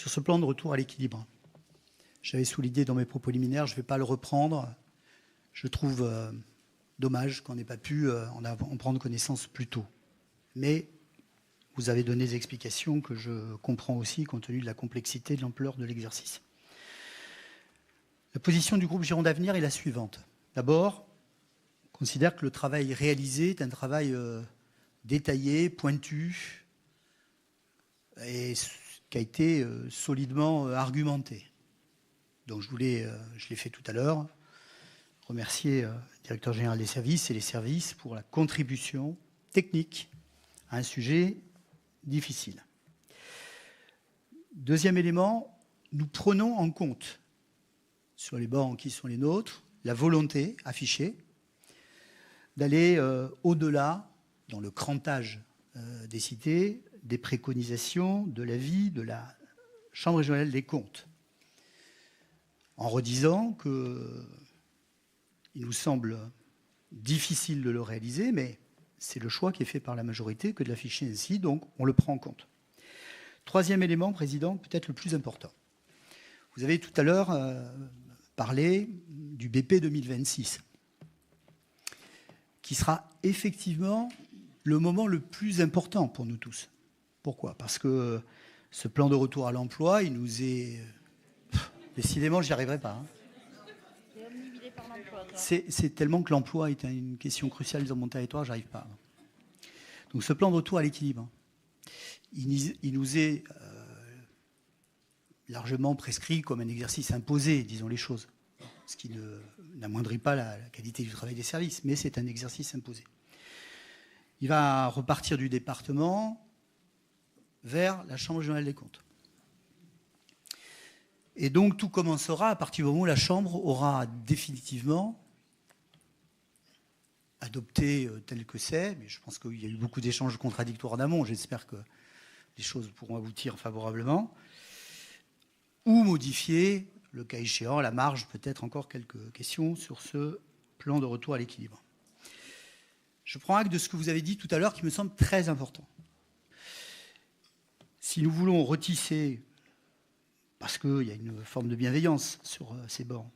Sur ce plan de retour à l'équilibre, j'avais souligné dans mes propos liminaires, je ne vais pas le reprendre. Je trouve dommage qu'on n'ait pas pu en prendre connaissance plus tôt. Mais vous avez donné des explications que je comprends aussi compte tenu de la complexité et de l'ampleur de l'exercice. La position du groupe Gironde Avenir est la suivante. D'abord, on considère que le travail réalisé est un travail détaillé, pointu, et qui a été solidement argumenté. Donc je l'ai fait tout à l'heure, remercier le directeur général des services et les services pour la contribution technique à un sujet difficile. Deuxième élément, nous prenons en compte, sur les bancs qui sont les nôtres, la volonté affichée d'aller au-delà, dans le crantage des cités, des préconisations de l'avis de la Chambre régionale des comptes, en redisant qu'il nous semble difficile de le réaliser, mais c'est le choix qui est fait par la majorité que de l'afficher ainsi, donc on le prend en compte. Troisième élément, Président, peut-être le plus important. Vous avez tout à l'heure parlé du BP 2026, qui sera effectivement le moment le plus important pour nous tous. Pourquoi ? Parce que ce plan de retour à l'emploi, il nous est... Décidément, je n'y arriverai pas. Hein. C'est tellement que l'emploi est une question cruciale dans mon territoire, je n'y arrive pas. Donc ce plan de retour à l'équilibre, il nous est largement prescrit comme un exercice imposé, disons les choses, ce qui n'amoindrit pas la qualité du travail des services, mais c'est un exercice imposé. Il va repartir du département vers la Chambre régionale des comptes. Et donc tout commencera à partir du moment où la Chambre aura définitivement adopté tel que c'est, mais je pense qu'il y a eu beaucoup d'échanges contradictoires en amont, j'espère que les choses pourront aboutir favorablement, ou modifier, le cas échéant, à la marge, peut-être encore quelques questions sur ce plan de retour à l'équilibre. Je prends acte de ce que vous avez dit tout à l'heure qui me semble très important. Si nous voulons retisser, parce qu'il y a une forme de bienveillance sur ces bords,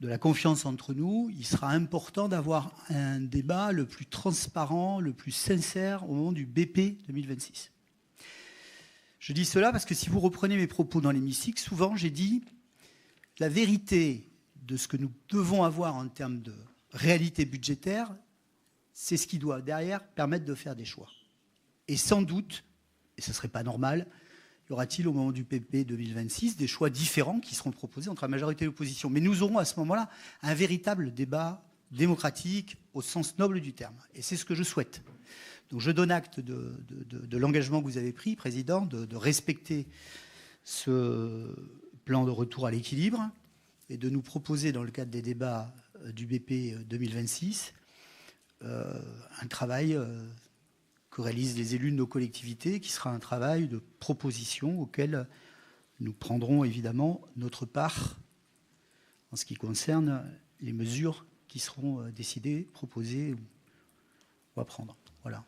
de la confiance entre nous, il sera important d'avoir un débat le plus transparent, le plus sincère au moment du BP 2026. Je dis cela parce que si vous reprenez mes propos dans l'hémicycle, souvent j'ai dit la vérité de ce que nous devons avoir en termes de réalité budgétaire, c'est ce qui doit derrière permettre de faire des choix. Et sans doute, et ce ne serait pas normal, y aura-t-il au moment du PP 2026 des choix différents qui seront proposés entre la majorité et l'opposition. Mais nous aurons à ce moment-là un véritable débat démocratique au sens noble du terme. Et c'est ce que je souhaite. Donc je donne acte de l'engagement que vous avez pris, Président, de respecter ce plan de retour à l'équilibre et de nous proposer, dans le cadre des débats du BP 2026, un travail que réalisent les élus de nos collectivités, qui sera un travail de proposition auquel nous prendrons évidemment notre part en ce qui concerne les mesures qui seront décidées, proposées ou à prendre. Voilà.